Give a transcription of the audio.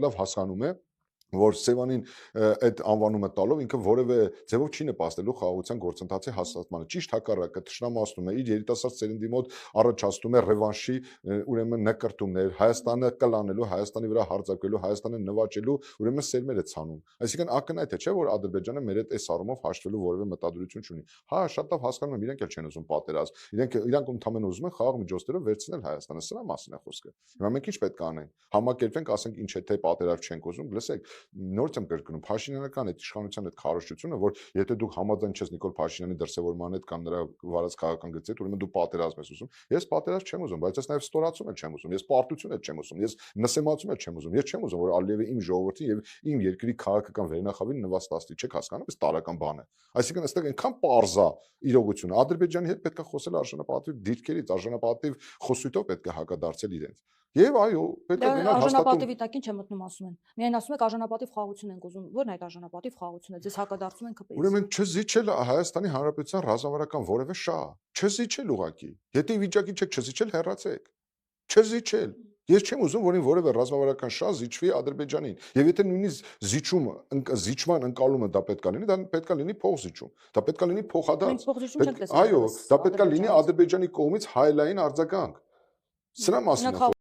լավ հասկանում է, որ Սևանին այդ անվանումը տալով ինքը որևէ ձևով չի նպաստելու խաղաղության գործընթացի հաստատմանը։ Ճիշտ հակառակը թշնամացնում է իր երիտասարդ սերնդի մոտ առաջացնում է ռևանշի ուրեմն նկրտումներ, Հայաստանը կլանելու, Հայաստանի վրա հարձակվելու, Հայաստանը նվաճելու ուրեմն սերմեր է ցանում։ Այսինքն ակնհայտ է, չէ՞ որ Ադրբեջանը մեր հետ այս առումով հաշտվելու որևէ մտադրություն չունի։ Հա, շատ լավ հասկանում եմ, իրենք էլ չեն ուզում պատերազմ։ Իրանք ընդհանրապես ուզում են խաղաղ միջոցներով վերցնել Հայաստանը։ Սրա մասին է խոսքը։ Հիմա մենք ինչ պետք է անենք։ Համակերպենք, ասենք ինչ է թե պատերազմ չենք ուզում, լսեք, նորից եմ կրկնում, Փաշինյանական այդ իշխանության այդ քարոզչությունը, որ եթե դու համաձայն չես Նիկոլ Փաշինյանի դրսևորման հետ կամ նրա վարած քաղաքական գծի հետ, ուրեմն դու պատերազմ ես ուզում։ Ես պատերազմ չեմ ուզում, բայց ես նաև ստորացում էլ չեմ ուզում, ես պարտություն էլ չեմ ուզում, ես նսեմացում էլ չեմ ուզում։ Ես չեմ ուզում, որ Ալիևը իմ ժողովրդին եւ իմ երկրի քաղաքական վերնախավին նվաստացնի, չեք հասկանում, այս տարական բան է։ Այսինքն այստեղ այնքան պարզա իրողությունը, Ադրբեջանի հետ պետք է խոսել արժանապատիվ դիրքերից, արժանապատիվ խոսույթով պետք է հակադարձել իրենց։ Եվ այո, պետք է գնալ հաստատում։ Արժանապատիվի տակին չեմ մտնում, ասում են։ Միայն ասում եք արժանապատիվ խաղաղություն ենք ուզում։ Ո՞րն է այդ արժանապատիվ խաղաղությունը։ Ձեզ հակադարձում են ԿՊ-ից։ Ուրեմն չզիջել Հայաստանի Հանրապետության ռազմավարական որևէ շահ, չզիջել ուղակի։ Եթե վիճակի չեք չզիջել, հեռացեք։ Չզիջել։ Ես չեմ ուզում, որ որևէ ռազմավարական շահ զիջվի Ադրբեջանին։ Եվ եթե նույնիսկ զիջման ընկալումը դա պետք է լինի, դա պետք է լինի փոխզիջում։ Դա պետք է լինի փոխադարձ։ Այո, դա պետք է լինի Ադրբեջանի կողմից հայելային արձագանք։ Սրա մասին է